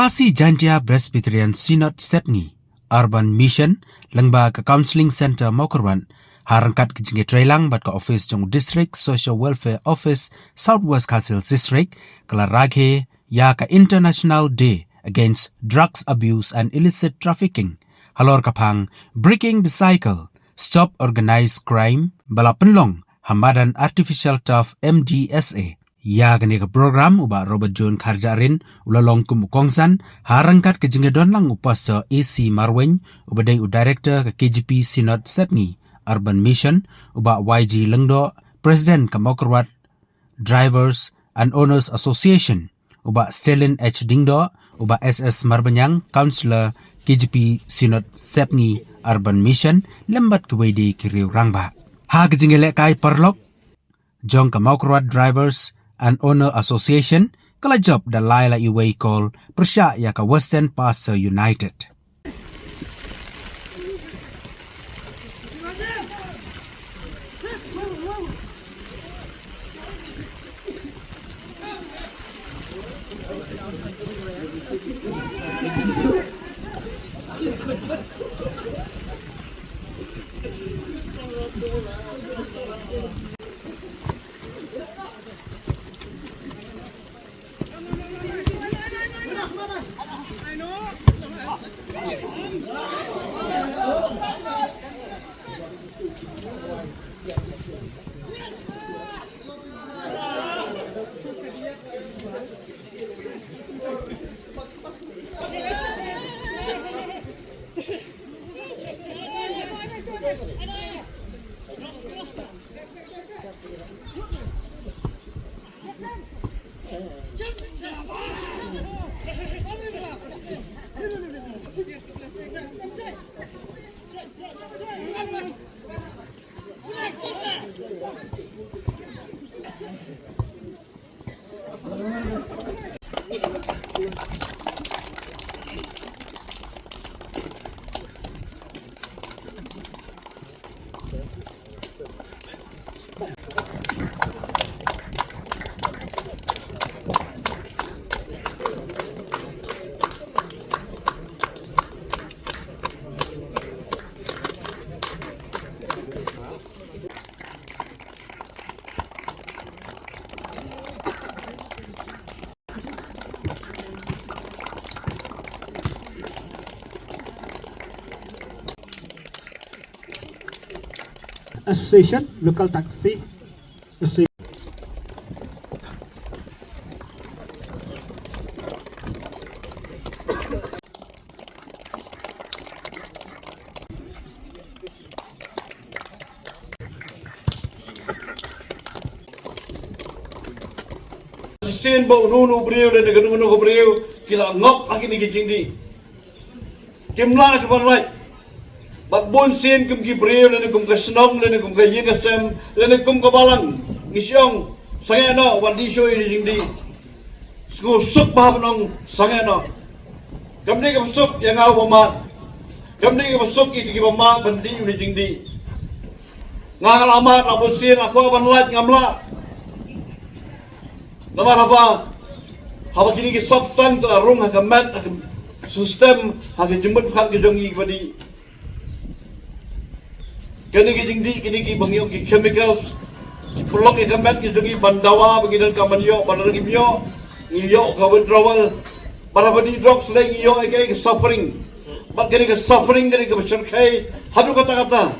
Khasi Jantia Presbyterian Synod Sepni Urban Mission lengba ke Counseling Center Mokerwan harangkat ke jengge trailang bat ke office jong District Social Welfare Office Southwest Castle District kala raghe ya ke International Day Against Drugs Abuse and Illicit Trafficking halor kapang Breaking the Cycle Stop Organized Crime bala penlong hamadan Artificial Turf MDSA ya gani ke program uba Robert John Karjarin ulalong kumukongsan harangkat ke jengedon lang upas sa AC Marweng ubadai u director ke KGP Synod Sepni Urban Mission uba YG Lengdo President ke Mokerwat Drivers and Owners Association uba Stelin H Dingdo uba SS Marbanyang Councillor KGP Synod Sepni Urban Mission lembat ke wedi kiriu rangba ha ke jengele kai perlok jong ke Mokerwat Drivers and Owner Association kala job da laila iway call persya ya ka Western Pastor United. Association Local Taxi Association. Sen bau nunu beriu dan dengan nunu beriu kila ngop lagi ni kijing di kimla sepan right bat bon sen kum ki beriu dan kum ka senong dan kum ka yeng asem dan kum ka balang ngisyong saya na wandi show ini jing di school sup bah nong saya na kamni ka sup yang aw pama kamni ka sup ki pama bandi ini jing di ngalamat na bon sen aku ban lat ngamla Nama apa? Haba kini ki subsan to arung ha kamat sistem ha ke jembut hak ke jongi badi. Kini ki jingdi kini ki bangyong ki chemicals ki pelok ke kamat ki jongi bandawa bagi dan kamanyo bandar kimyo ngiyo ka withdrawal para badi drugs lagi yo ke suffering. Bat kini ke suffering kini ke berserkai hadu kata-kata.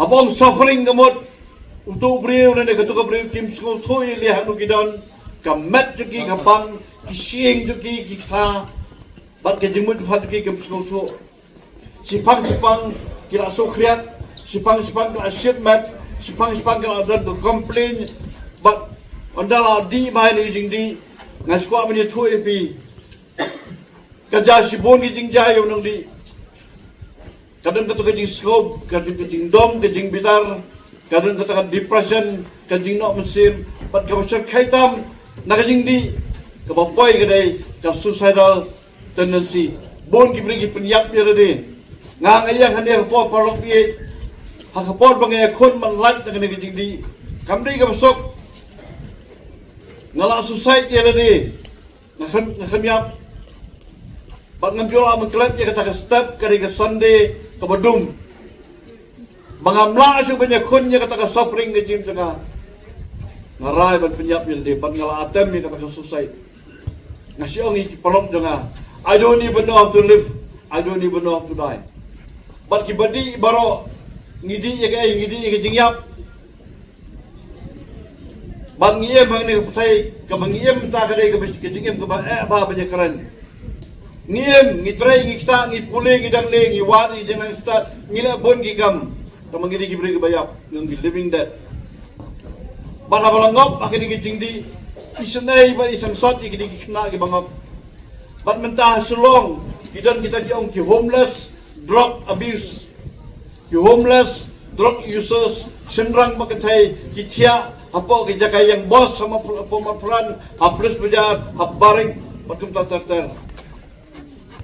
Habang suffering kamot untuk beriu dan ketua beriu kim school tu yang lihat nu kidan kamat juga kampang kisieng juga kita bat kejemut hat juga kim school tu sipang kira so kriat sipang kira shipment sipang kira ada tu complain bat andala di main ujung di ngaskuat punya tu epi kerja sibon kijing jaya nang di kadang ketua kijing scope kadang kijing dom kijing bitar kadang katakan depression kajing nak mesin bat kabasar kaitam nak kajing di kabapai kedai ka suicidal tendency bon ki beri penyap dia de ngang ayang handia po parlok ye ha kapor bangai kon man lat dengan kajing di kamdi kabasok ngala society dia de ngakhan yap Bat ngambil mengklat ya kata ke step kari ke Sunday ke Badung. Bangamla sa banyak kun ya kata ke suffering ke jim tengah. Ngarai ban penyap yang di ban ngala atem ya kata ke susai. Ngasih orang iki pelok jangan. I don't even know how to live. I don't even know how to die. Bat kibadi baro ngidi ya ke jingyap. Bang ngiem bang ni saya ke bang ngiem tak ada ke jingiem ke ba banyak keren. Ngiem ngitrai ngikta ngipule ngidang le ngiwari jangan start ngila bon gigam. Tamang gidi gibri ke bayap ng living dead. Bang abalangop akhirnya jingdi isanay ba isang sot gidi kena ke bangop. Bat mentah sulong kidan kita ki homeless drug abuse. Ki homeless drug users senrang bakatay kitia apa kerja yang bos sama pemaparan habis bejar habaring bakum tatar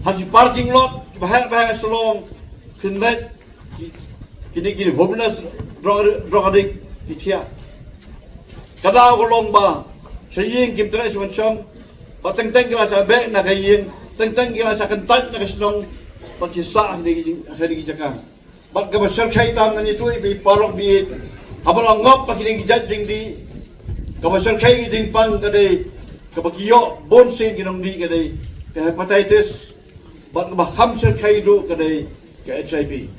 haji parking lot bahaya selong kena kini homeless drug addict kitia kada kolong ba saying kim tres wansong bateng teng kila sa be na kaying teng kila sa kentat na kasnong pagkisa di jaka bag ka basar kay tam na nito ibi parok bi habang ngop pakinig judging di kabasar kay ding pang kadai kabagiyo bonsin ginong di kadai ka hepatitis bag ba hamsar kay do kadai ka HIV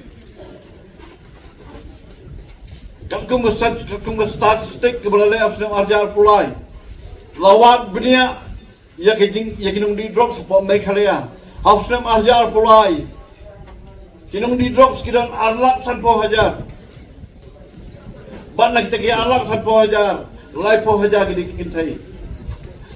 kung statistik kebalai absen arjar pulai lawat benia ya ginong di drugs po Meghalaya absen arjar pulai ginong di drugs kidan arlak san po hajar Bat nak kita kaya alam sampai hajar, life po hajar kita kintai.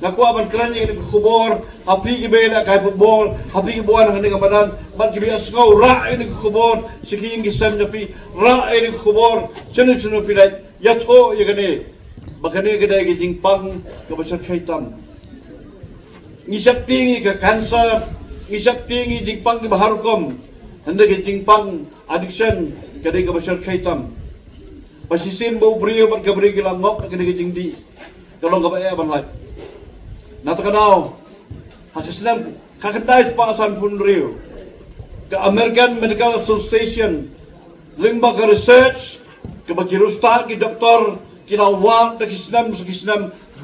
Naku aban kerana kita kubur, hapi kita nak kaya football, hapi kita buat nak dengan badan, bat kita asngau rak ini kubur, sekian kisam tapi rak ini kubur, senu pilai, ya to ya kene, bakane kita kita jingpang kebesar kaitam. Ngisap tinggi ke kanser, ngisap tinggi jingpang ke baharukom, hendak kita jingpang addiction kita kebesar kaitam. Pasisin bau brio bat kabri kilang ngop kene jingdi kalau enggak bayar ban lagi natakanaw hakisnam kakadais paasan pun rio ke American Medical Association limbaga research ke bagi rusta ki doktor kilawang takisnam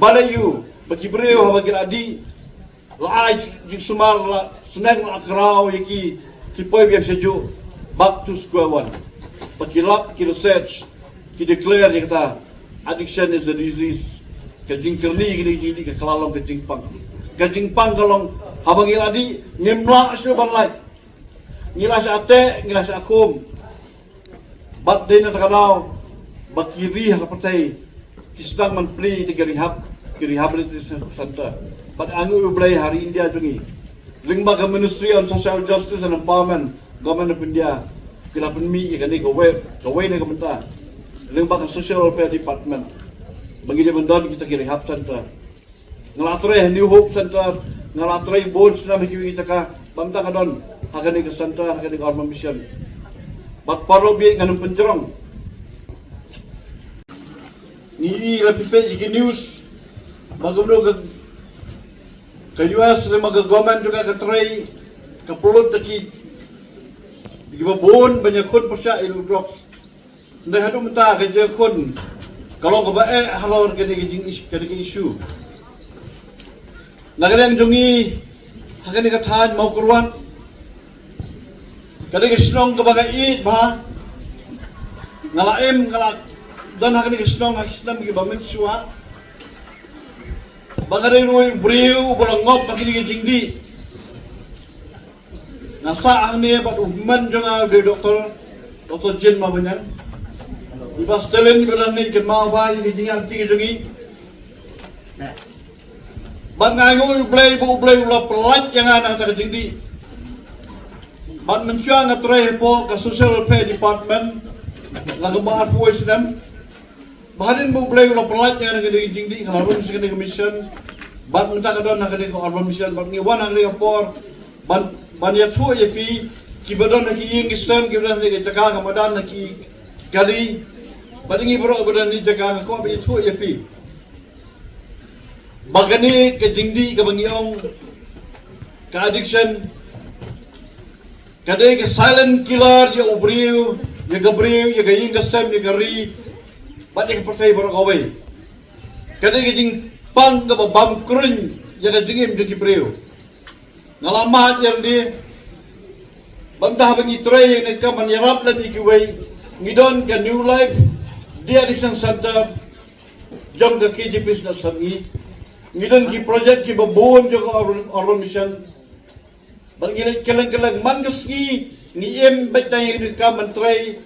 balayu bagi brio bagi adi lai sumar la senang akrau yaki kipoi biar sejuk back to square one bagi lab ki research ki declare dia kata addiction is a disease kajing kerni gini ke kelalong kajing pang kalong habang iladi ngimla syo banlai ngilas ate ngilas akum bat din na takanaw bakiri ha kapatay kisdang man play ti rehabilitation center bat angu ublay hari India tungi lingba ka Ministry on Social Justice and Empowerment Government of India kinapan mi ikani kaway na kamenta lingba ka Social Welfare Department bagi dia mendon kita kira rehab center ngalatray New Hope Center ngalatray bones na miki kita ka bangta ka don hakani ka center hakani ka Orman Mission bat paro bi nganong penjerong ni lapipe iki news magumno ka US sa mga government juga ka try ka pulot taki gibabon banyak kon pa siya drugs ndai hadu mata ka je kon kalau kebae halor kini isu nagalang jungi hakani kathan mau kurwan kani kisnong kebaga id ba ngalaim ngalak dan hakani kisnong hakislam gi bamen suwa bagare ruy briu bolongop bakini jingdi nasa angni bat umman jonga de doktor Jin mabanyan ibas telen berani ke mawai ke jingan tinggi jungi ban ngangu play ulah pelat yang anak tak jingdi ban mencuang atrai po ke Social Welfare Department lagu bahar puas nam baharin play ulah pelat yang anak jingdi kalau rum sekali commission ban minta kadon nak ke Orman Mission ban ngiwan nak ke por ban ya tu ya pi kibadon nak ing islam kibadon nak jaga kamadan nak kali Badingi bro badan ni jaga ko abi tu ya pi. Bagani ke jingdi ke bangiong ke addiction Kadai ke silent killer ya ubriu, ya gabriu, ya gaying gasam, ya gari, banyak percaya baru kawai. Kadai ke jing pang ke bam kurun, ya gajingim jadi briu. Ngalamat yang di bantah bagi tray yang nak menyerap dan ikiway, ngidon ke New Life, dia di center, jom ke KJP nak sangi, ngidon ki project ki babon juga orang mission. Bagi kelang-kelang mangaski ni betay ni ka mentray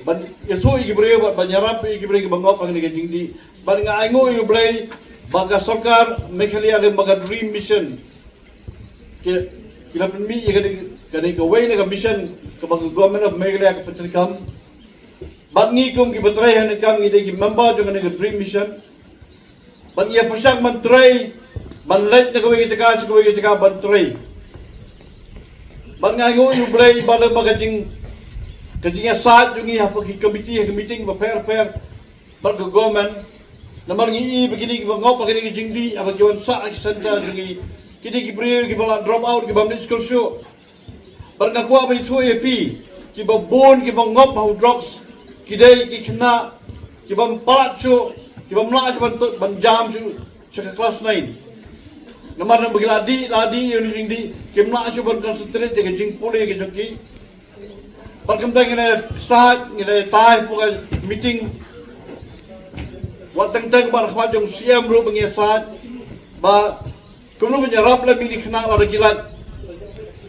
ban yaso igibre banyarap igibre bangop ang nigajingdi ban nga aingo igibre baga sokar mekhali ale baga dream mission ke kilapan mi kani ka way na mission ka baga government of Meghalaya ka patrikam bangi kung gibatray han kam ngide gi member jong nga dream mission ban iya pasak mentray ban let na gawin kita ban tray ban ngayo yu blay bala magajing kajing saat jungi apa ki committee meeting ba fair ban go government namar ngi begini ngop begini jingdi apa kiwan sa senta jungi kidi ki bri ki bala drop out ki bam school show ban ngaku apa ni tu ap ki ba bon ki ba ngop how drops kidai ki khna ki bam palat chu ki bam la ban jam chu class 9 Namar na ladi yun hindi kimna asyo ban concentrate de jing puli ke joki barkam ta ngene saat ngene tai po meeting watang tang bar khwa jong siam ru bang saat ba kumno menyerap la bini khna la kilat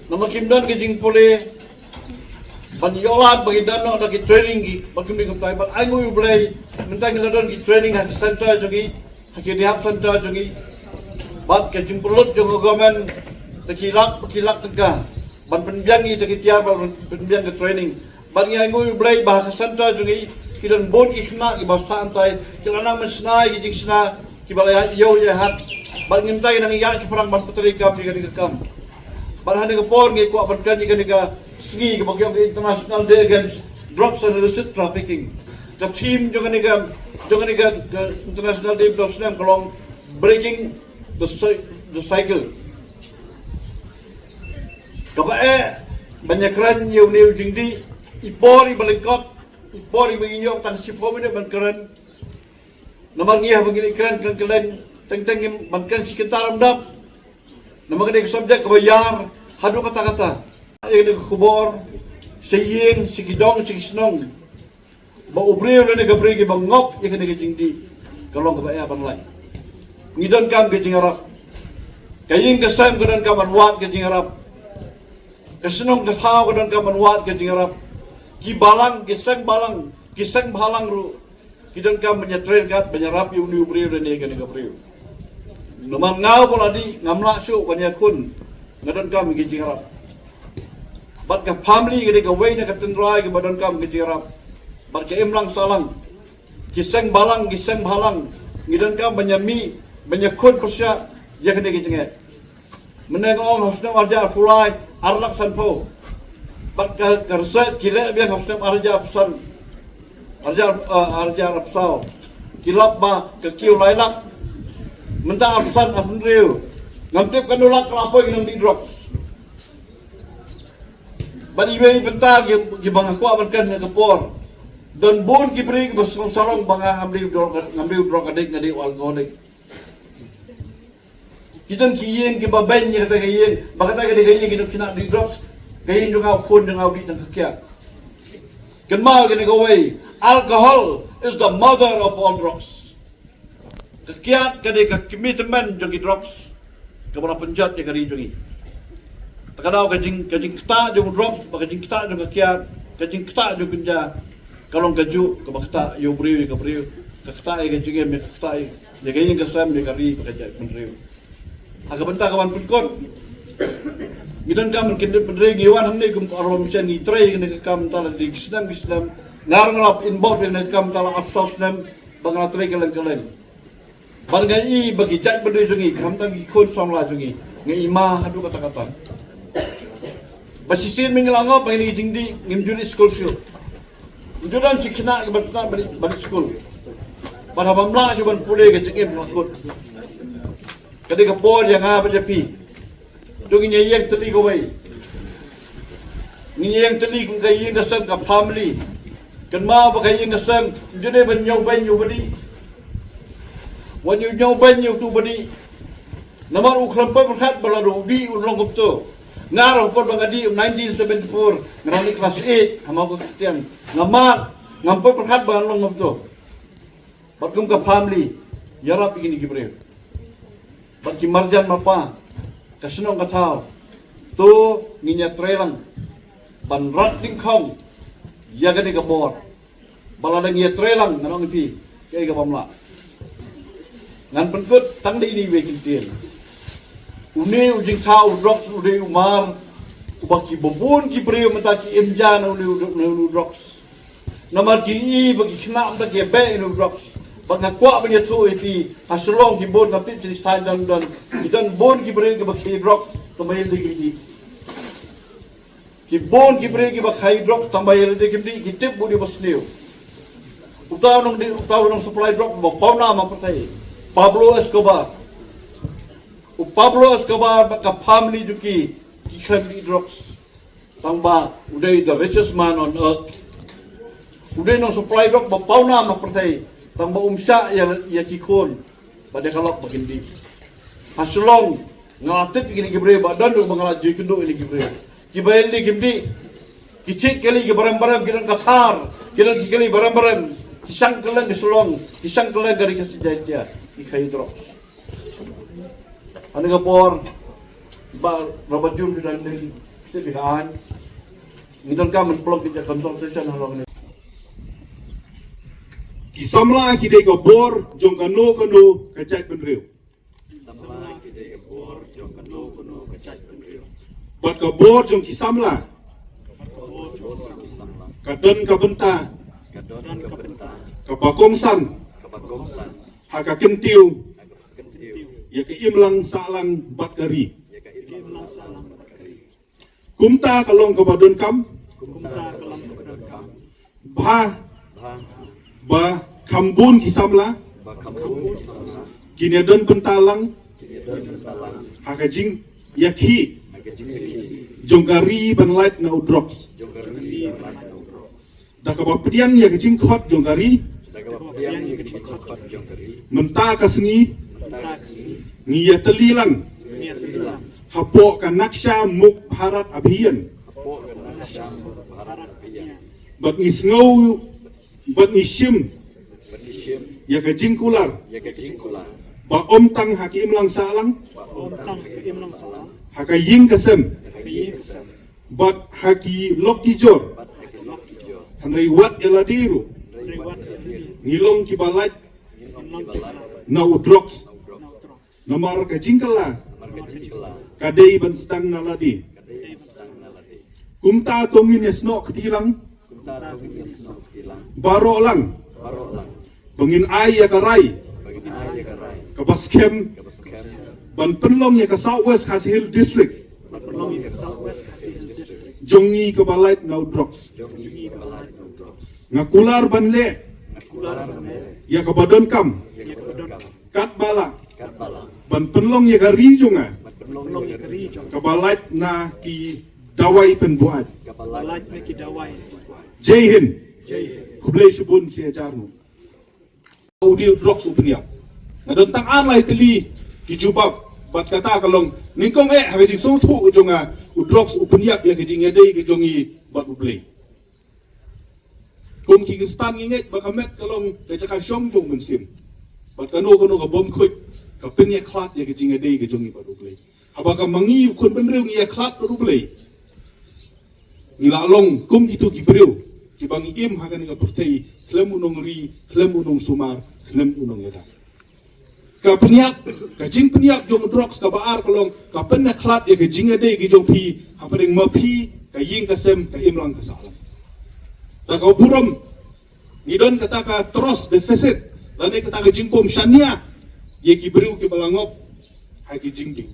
nama kimdan ke jing puli ban yolat bagi dano da ki training gi barkam ni kumtai ban aingo yu blay mentang ngeladon ki training ha center jogi ha ki diap center jogi bat ke jimpulut jong government tekilak tega ban penbiangi tekitia penbiang ke training ban ngai ngui blai bahasa santa jungi kidan bon ikhna ki bahasa antai kilana mesna ki jingsna ki balaya yo ya hat ban ngintai nang ya seperang ban putri kam di kam ban hande ke por ngi ko ban kan ni ka sgi ke bagian international day against drugs and illicit trafficking the team jong ni ka international day of Islam kolong breaking the cycle. Kabae banyak keran yang new jingdi ipori balikot ipori menginyok tang sifo ini bankeran. Namar ngiyah begini keran kelen teng bankan sekitar amdap. Namar kene subjek kebayar hadu kata-kata. Yang kubor seying sikidong sikisnong. Ba ubriu le gabrigi bangop yang kene jingdi. Kalau kabae abang lai. Ngidon kam ke jingarap kaying kesam kedon kam anwat ke jingarap kesenong kesaw kedon kam anwat ke jingarap ki balang kiseng balang ru kidon kam menyatren kat menyerap yu ni ubriu dan ni kan gabriu nomang ngau poladi ngamla su banyakun ngadon kam ke jingarap bat ka family ke ka way na katendrai ke badon kam ke jingarap bat ke emlang salang kiseng balang ngidon kam banyami menyekut persya yang kena kecengek menengok hafsnam arja fulai arlak sanpo bat kerset kilek biang hafsnam arja pesan arja rapsau kilap ba kekiu lailak mentang arsan afnriu ngamtip kanulak kelapoi kinang di drops bat iwe bentar gibang aku amankan ke por dan bon kibri besong sarong bang ngambil drog adik ngadik alkoholik kita kiyeng ke baben nya kata kiyeng bakata ke kiyeng kita kena di drops kiyeng juga kun dengan di tang kekiak kenal ke way alcohol is the mother of all drugs kekiak ke commitment jong drops ke para penjat ke kari jongi takadau kajing keta jong drops kajing keta jong kekiak kajing keta jong kenja kalong kaju ke bakta yo briu ke briu ke keta ke kajing me keta ya kiyeng ke sam de kari ke kajak menriu agak bentar kawan pun gidan kam kindet pendre giwan hamne kum arom mission ni tray kene kam tala di Islam ngarngalap inbox kene kam tala afsal Islam bangala tray kelen bangai bagi jat pendre jungi kam tang ikon song la jungi ngai ima hadu kata-kata basisin minglango pangini jingdi ngimjuni school show judan cikna ke basna balik school pada bamla cuban pule ke cekim lakut ketika por yang apa japi, tu ini yang tadi kau bayi. yang teli kun kai yang kasam ka family kan ma ba kai yang kasam jene ban nyau badi wan nyau ban tu badi namar ukram pa berkat balado di ulong kupto ngaro ko bangadi 1974 ngrani kelas 8 hama ko kristian ngamar ngampo berkat balong kupto batkum ka family yarap igini gibre bat ki marjan mapa kasno ngatao to nginya trelang ban rat ding khong ya gani ka bor balada ngiya trelang nganong pi kay ka pamla ngan penkut tang di ni we kintin uni ujing thau drop udi umar ubaki bobon ki bre mata ki emja na uni drops namar ki i bagi khna mata ki be uni drops banga kwa banya tu iti aslong ki bon kapit ci stand dan idan bon ki bre ki bagi drop tamay de ki bon ki bre ki bagi drop tamay de ki tip budi basniu utaw nong supply drop ba pauna ma pertai Pablo Escobar ka family juki ki khamli drugs tangba uday the richest man on earth uday no supply drug ba pauna ma pertai tangba umsa ya kikon pada kalok bagindi hasulong ngalatip gini gibre ba dan mangala jikendo ini gibre kibayel ni gimdi kicik kali ke barang-barang kiran kasar kiran kali barang-barang kisang kelang kesulong kisang kelang dari kasijaya ikai drugs ane kapor ba rabajum di dalam kebihaan ngidon ka menplog kita consultation halong ni kisamla kidai ka bor jong kano kacak penriu Samla kidai ka bor jong kano kacak penriu bat ka bor jong kisamla kadon ka benta kadon ka benta ka bakongsan kabagongsan haka kentiu kentiu ya ke imlang salang bat gari ya ka imlang salam bakari kumta kalong ka badon kam kumta kalam kadon kam ba bha ba kambun kisamla bakampung samla kinedon pentalang kidon bentalang haka jing yakhi aga jingki jong gari ban light na udrox jong gari lan uro da ka ba pediang ya ke jing khot jong gari daga piang ni kiti khot jong gari menta ka sengi taksi ngiya telilang ni atilang hapo ka naksha muk bharat abhiyan apo na syam bharat piang bat ngisngau bat ngishim berdisyem ya ka jingkular ya ka jingkula ba omtang hakim lang salang ba omtang imlang salam haka ying kasem kayeksan bat haki lokki jor bat hakilok ijo hanrei wat eladiru rewat ni ngilong kibalat imlang balai na udrox nautro namar ka jingkala marga jingkula kadei ban sedang naladi kadai sang nalade kumta tongin yasno ketilang kunta tawin isno tilang baro lang baro lang pengin ay ya karai bagi dinaya karai kabaskem kabaskan ban penlong ya ka southwest Khasi Hill district perlong ke southwest kasih district jongi kabalat na udrox jong ini balai nautro ngakular ban le nakularan me ya ka badon kam ya kedon kat bala kat bala ban penlong ya ka rijonga perlong ya keri jong kabalat na ki dawai penbuat kabalai me kidawai jaihin jai kublai subun si ajarnu audio drox upniap ngadon tang an lai teli ki jubab bat kata kalong ningkong ha jing so thu jonga udrox upniap ya ki jing edei ki jongi bat ublei kum ki stan nginget bakamet kalong ka chaka shom jong mensim bat kano ka bom khut ka pen ya klat ya ki jing edei ki jongi bat ublei habaka mangi kun penriu ngi ya klat bat ublei ngila long kum gitu ki breu ki bangi im hagan ka pertei klem unong ri klem unong sumar klem unong yada ka penyak ka jing penyak jong drox ka baar kalong ka penna klat ya ka jing ade ki jong pi hapading mapi ka ying ka sem ka imlang ka salam da ka buram ngidon kata ka terus deficit lani kata ka jing pom shania ye ki breu ki balangop ha ki jing ding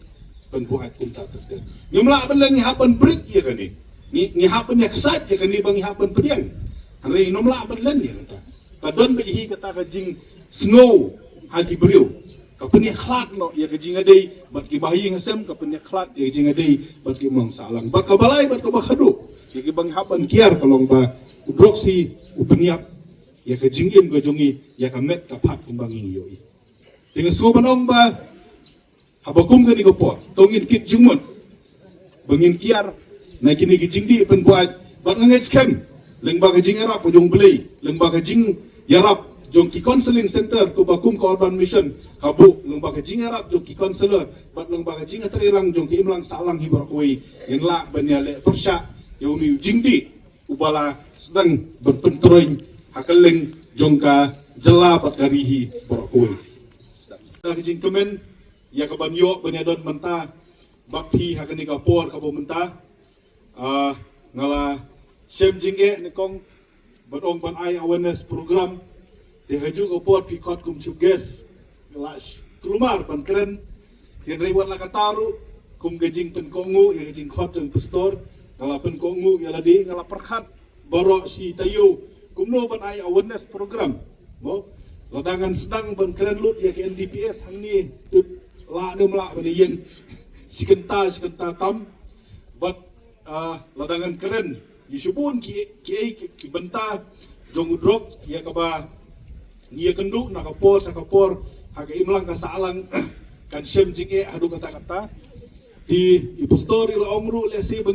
pen buat kum ta terter ngimla ben ni hapan break ye ka ni hapan ya kesat ya kan ni bang hapan pediang hari nomla ben len ya kata kadon be hi kata ka jing snow ha ki breu kapenya khlat no ya kajing adai bat ki bahi ngasem kapenya khlat ya kajing adai bat ki mang salang bat ka balai bat ka bakhadu Jadi bang haban kiar kalong ba udroksi upeniap ya ka jingim ga jongi ya ka met ka pat kumbang yoi. Dengan so banong ba habakum ga ni ko pot tongin kit jungmon bangin kiar na kini ki jingdi pen buat bat nganget scam leng ba ka jing arap jong play leng ba ka jing yarap jong ki counseling center ko bakum ko urban mission kabu leng ba ka jing arap jong ki counselor bat leng ba ka jing atrilang jong ki imlang salang hibar koi yang la banyale persya Yaumi jingdi ubala sedang berpentroin hakaleng jongka jela bakarihi borokoi. Dah jing kemen ya kabanyo banyadon menta bakpi hakani kapor kabo menta ngala sem jinge nekong batong pan ai awareness program de haju kapor pikot kum subges ngalash kelumar pan keren yang rewat lakataru kum gajing penkongu yang gajing khot jeng pastor ngala penkongu ya ladi ngala perkhat borok si tayo kumno ban ai awareness program mo ladangan sedang ban keren lut ya ke NDPS hang ni tip la nem la ban yeng sikenta tam bat ladangan keren disubun ki benta jong udrok ya kaba ngia kenduk nakapor sakapor haga imlang kasalang kan sem jinge adu kata-kata di ipustori la omru lesi